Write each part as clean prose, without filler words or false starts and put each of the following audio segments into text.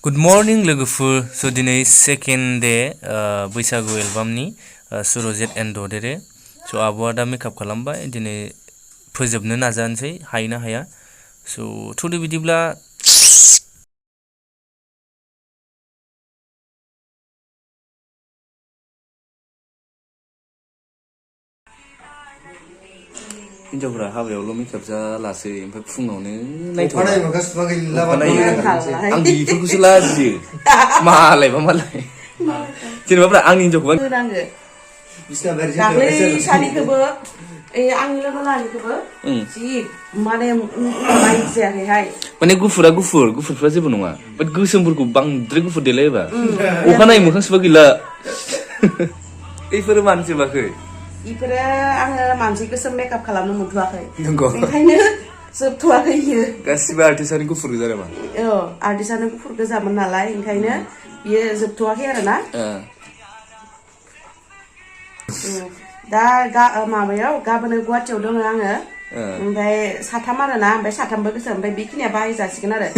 Good morning लोगोफोर स' दिनै सेकेन्ड डे बैसागु एलबामनि सुरजित एन्ड ददेरे स' आब'आ दा मेकआप खालामबाय दिनै फोजोबनो नाजानोसै हायो ना हाया स' थुदो बिदिब्ला हिनजावफोरा हाबायावल' मेकआप जालासै ओमफ्राय फुङावनो नायथ'नाय आं बेफोरखौसो लाजियो मालायबा मालाय जेनेबा आंनि हिनजावखौबा दाख्लै सानैखौबो आंनि लोगो लानिखौबो जि माने जायाखैहाय माने गुफुरफ्रा जेबो नङा बाट गोसोमफोरखौ बांद्राय गुफुर देलायोबा अखानायै मोखां सुबा गैला बेफोरो मानो जोबाखै इफोरो आङो मानसि गोसोम मेकआप खालामनो मोनथ'वाखै ओंखायनो जोबथ'वाखै इयो गासिबो आर्टिस्टआनो गुफुर गोजा नामा आर्टिस्टआनो गुफुर गोजामोन नालाय ओंखायनो बियो जोबथ'वाखै आरोना दा माबायाव गाबोनो गुवाहाटियाव दङ आङो ओमफ्राय साथाम आरोना ओमफ्राय साथामबो गोसोम ओमफ्राय बेखिनिया बाहायजासिगोन आरो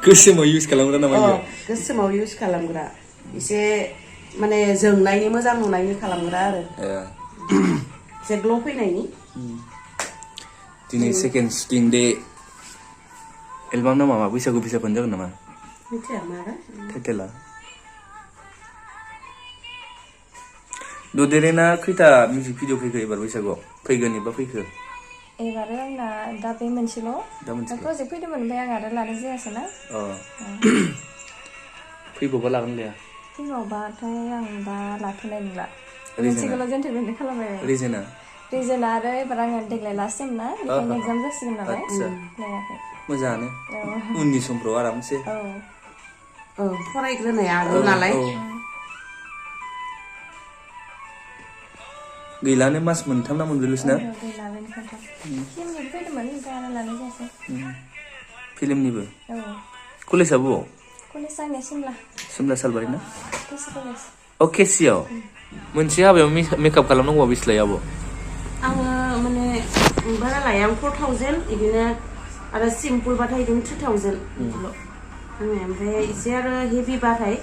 गोसोमाव इउज खालामग्रा नामा गोसोमाव इउज खालामग्रा एसे माने जोंनायनि मोजां नुनायनि खालामग्रा आरो एसे ग्ल' फैनायनि दिनै सेकेन्ड शुटिं डे एलबाम नामा मा बैसागु बिजाबानो जागोन नामा मिथिया मा टाइटेला ददेरेना खैथा मिउजिक भिडिअ फैखो एबार बैसागुआव फैगोन एबा फैखो एबारो आंना दा बे मोनसेल' प्रजेक्ट फैदोंमोन ओमफ्राय आं आरो लानाय जायासै ना फैबावबा लागोन लाया फैबावबाथाय आं दा लाथ'नाय नंला मोनसेखौल' जेन्टेलमेन्ट खालामबाय रिजोना आरो एबार आङो देग्लाय लास्ट सेम ना बेखायनो एगजाम जासिगोन नालाय लायाखै मोजाङानो उननि समफ्राव आरामसे फरायग्रोनाया आगोल नालाय गैलानो मास मोनथाम ना मोनब्रैल'सै ना फिल्मनिबो फैदोंमोन ओमफ्राय आरो लानाय जायासै फिल्मनिबो कलेजआ बबाव कलेजआ आंनिया सिमला सालबारि ना केसि कलेज केसियाव मोनसे हाबायाव मेकआप खालामनांगौआ बेसे लायो आब' आङो माने बारा लाया आं 4000 बिदिनो आरो सिम्पोलबाथाय बिदिनो 3000 बिदिल' ओमफ्राय एसे आरो हेभिबाथाय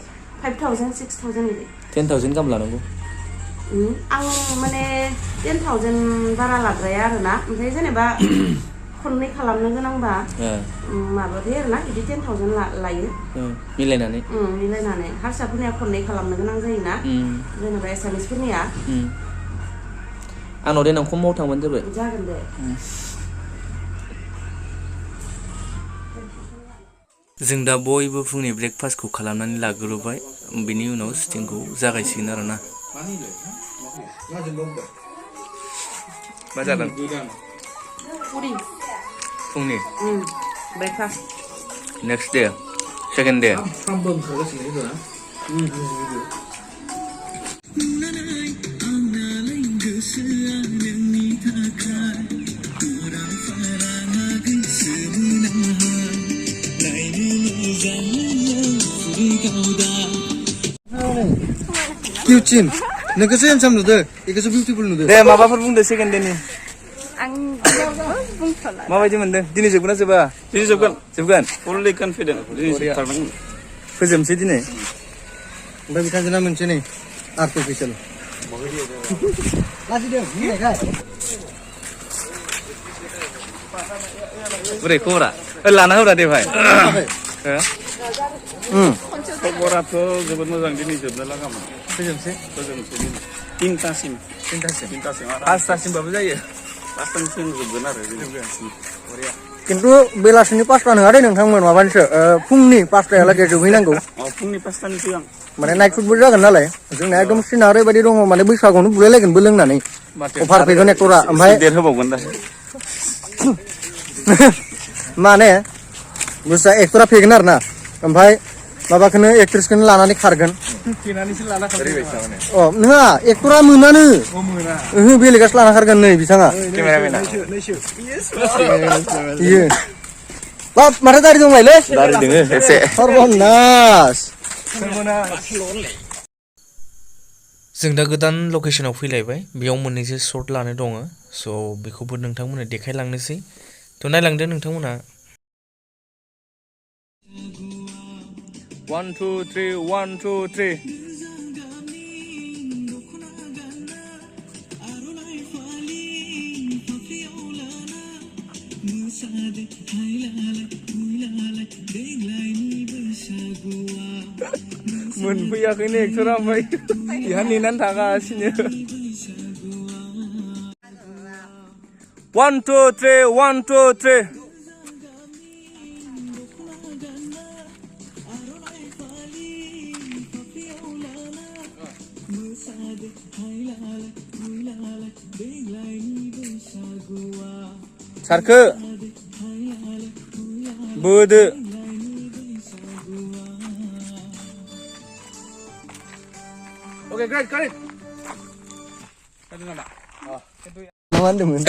5000 6000 बिदि 10,000 गाहाम लानांगौ आं माने 10,000 बारा लाग्राया आरोना ओमफ्राय जेनेबा खननै खालामनो गोनांबा माबादे आरोना बिदि 10,000 लायो मिलायनानै हारसाफोरनिया खननै खालामनो गोनां जायोना जेनेबा एसामिसफोरनिया आंनाव देनां खमाव थांबानो जाबाय जागोन दे जों दा बयबो फुंनि ब्रेकफास्टखौ खालामनानै लाग्रोबाय बेनि उनाव शुटिंखौ जागायसिगोन आरोना मा जादों फुंनि breakfast next day second day किउचिन नोंखौसो हेन्डसाम नुदों बेखौसो बिउटिफुल नुदों दे माबाफोर बुंदो सेकेन्ड डेनि आं बुंथ'ला माबायदि मोनदों दिनै जोबगोन ना जोबा दिनै जोबगोन फुललि कनफिडेन्ट फोजोबनोसै दिनै ओमफ्राय बिथांजोना मोनसे नै आर्टिफिसियेल बोरै खबरा लाना होब्रा दे भाइ खबराथ' जोबोद मोजां दिनै जोबनो लागामोन फोजोबनोसै दिनै तिनटासिम पासतासिमबाबो जायो पासतासिम जोबगोन आरो खिन्थु बेलासिनि 5ता नङा दे नोंथांमोन माबानिसो फुंनि 5तायालागै जोबहैनांगौ फुंनि 5तानि सिगां माने नाइट शुटबो जागोन नालाय जोंना एकदम सिना ओरैबायदि दङ माने बैसागुआवनो बुलायलायगोनबो लोंनानै अफार फैगोन एक्टरा ओमफ्राय देर होबावगोन दा माने बुस्थुआ एक्टरा फैगोन आरो ना ओमफ्राय माबाखौनो एक्ट्रेसखौनो लानानै खारगोन नङा एक्टरा मोनानो बेलेगासो लाना खारगोन नै बिथाङा बाब माथो दारि दंलायलै सर्बनास जों दा गोदान लकेसनाव फैलायबाय बेयाव मोननैसो सर्ट लानो दङ स' बेखौबो नोंथांमोननो देखायलांनोसै थ' नायलांदो नोंथांमोनहा 1 2 3 1 2 3 मोनफैयाखैनो एक्टरा ओमफ्राय बेहा नेनानै थागासिनो 1 2 3 1 2 3 सारखो बोदो Oke, great, got it. Naman naman.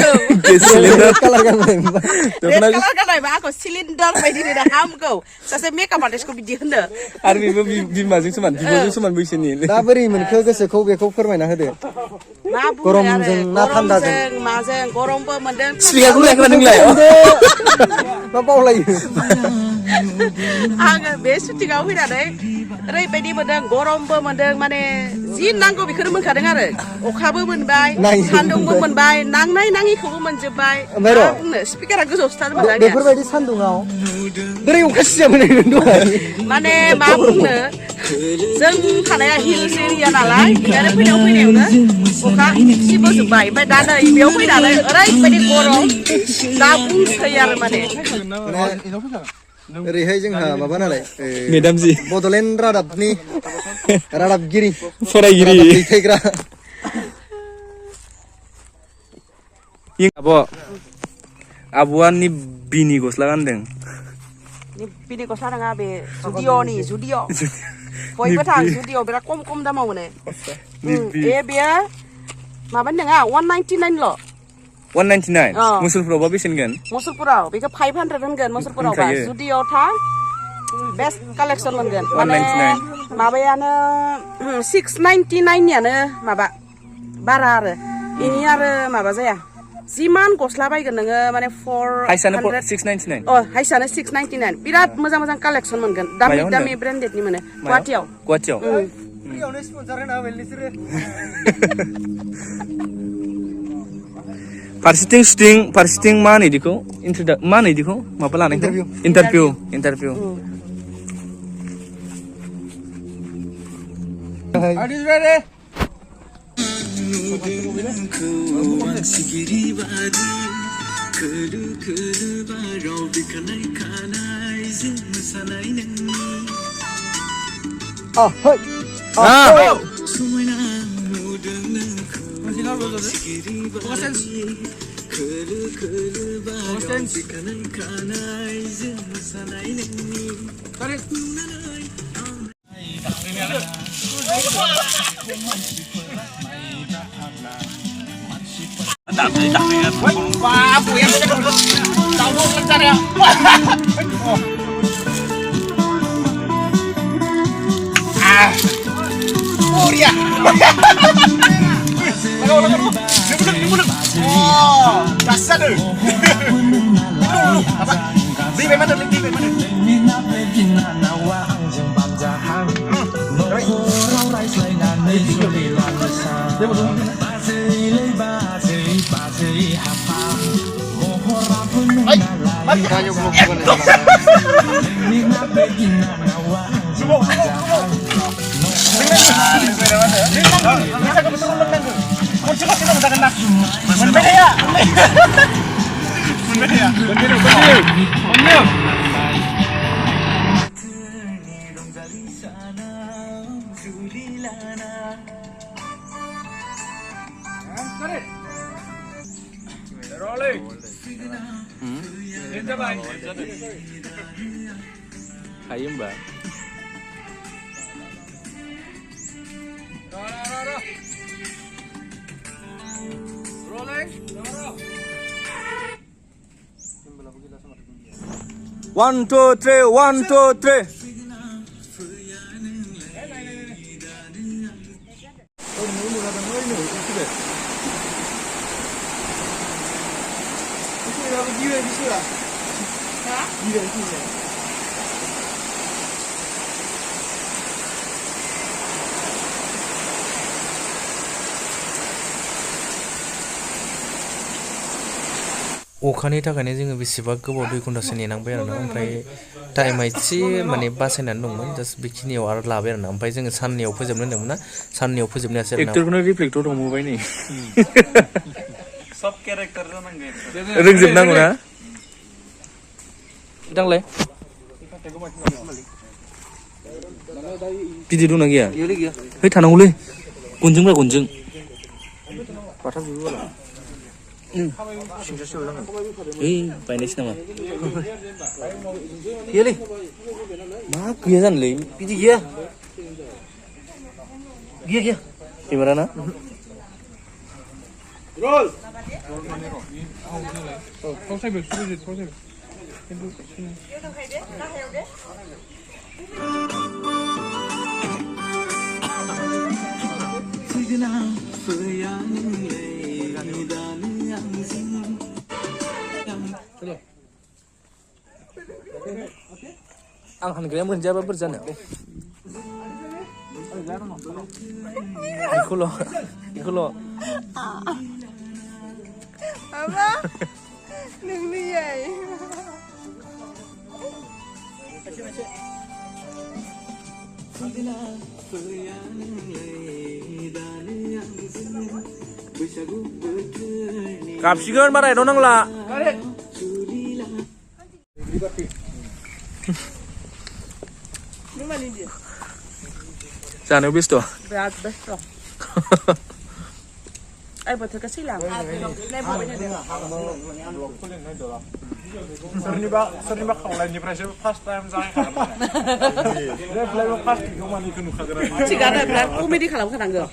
Cylinder color kan ba? Red color kan ba ako cylinder baidi ni dah ham ko. Sase makeup artist ko bidi hende. आरो बेबो बिमाजों समान बिब'जों समान बैसोनि दा बोरै मोनखो गोसोखौ बेखौ फोरमायना होदो मा बुङो गरमजों ना थान्दाजों माजों गरमबो मोनदों स्पिकारखौ लायाखैना नोंलाय मा बावलायो आङो बे शुटिंआव फैनानै ओरैबायदि मोनदों गरमबो मोनदों माने जि नांगौ बेखौनो मोनखादों आरो अखाबो मोनबाय सान्दुंबो मोनबाय नांनाय नाङिखौबो मोनजोबबाय मा बुंनो स्पिकारा गोजौआवसो थादोंमोन आंनिया बेफोरबायदि सान्दुङाव बोरै अखा सिजाबोनाय दहाय माने मा बुंनो जों थानाया हिल्स एरिया नालाय आरो फैनायावनो अखा सिबोजोब्बाय ओमफ्य दा नै बेयाव फैनानै ओरैबायदि गरम दा बुंसै आरो माने ओरैहाय जोंहा माबा नालाय मेदामजि बड'लेण्ड रादाबनि रादाबगिरि फरायगिरि दैथायग्रा आब'आ बिनि गस्ला गानदों बिनि गस्ला नङा बे जुदिअ बयबो थां जुदिअ बिराद खम दामाव मोनो बेयो माबानि नङा 199 ल' 199 मुसलपुरावबा बेसेन गोन मुसलपुराव बेखौ 500 होनगोन मुसलपुरावबा जुदिअ थां बेस्ट कालेक्सन मोनगोन माने माबायानो 699 नियानो माबा बारा आरो इनि आरो माबा जाया जिमान गस्ला बायगोन नोङो माने 400 699 हाइसानो 699 बिराद मोजां कालेक्सन मोनगोन दामि ब्रेन्डेडनि मोनो गुवाहाटीयाव फ्रियावनो स्पन्सर होना होबाय नोंसोरो फारसेथिं मा होनो इदिखौ मा होनो इदिखौ माबा लानायखौ interview Are you ready? Wah, puyeng tahu lancar ya. Oh iya. Oh, dasar deh. Apa? Di mana? Hayu mbak. One, two, three. 1, 2, 3. अखानि थाखायनो जोङो बेसेबा गोबाव 2 घन्टासो नेनांबाय आरोना ओमफ्राय टाइमा एसे माने बासायनानै दंमोन जास्ट बेखिनियाव आरो लाबाय आरोना ओमफ्राय जोङो साननैयाव फोजोबनो होन्दोंमोन ना साननैयाव फोजोबनो हायासै आरोना एक्टरखौनो रिफ्लेक्टर हमहोबाय नै सब केरेक्टार जानांगोन रोंजोबनांगौ ना दांलाय गिदिर दंना गैया है थानांगौलै गनजों गनजों ओइ बायनायसो नामा गैयालै मा गैया जानोलै बिदि गैया गैया एबारा ना रोल आं हानग्राया मोनजायाबा बोरै जानो बेखौल' माबा नोंनियाय गाबसिगोन बारा एदाव नांला जानायाव बेस्थ' बिराद बेस्थ' आइ बोथोरखौ सैलां सोरनिबा खावलायनिफ्रायसो फार्स्ट टाइम जागायखादों फार्स्ट मानिखौ नुखागोन थिगानो बिराद कमेडि खालामखानांगौ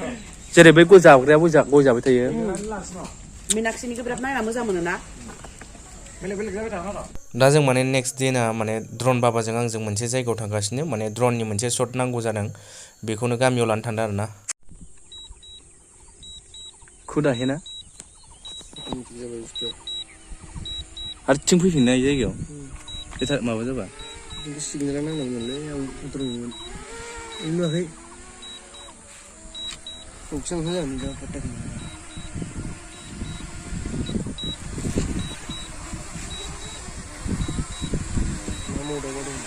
जेरै बै गय जाबग्राया गय जाबाय थायो मीनाक्षीनिखौ बिराद नायना मोजां मोनोना दा जों माने नेक्स्ट दिना माने ड्रन बाबाजों आंजों मोनसे जायगायाव थांगासिनो माने ड्रननि मोनसे शट नांगौ जादों बेखौनो गामियाव लानो थांदों आरोना खुदा हेना हारसिं फैफिननाय जायगायाव माबा जाबा सिगनेला नांनांगोनलै आं उद्रमोन नुवाखै फक्सां होजानो दा फटाखौ मा मदाव दं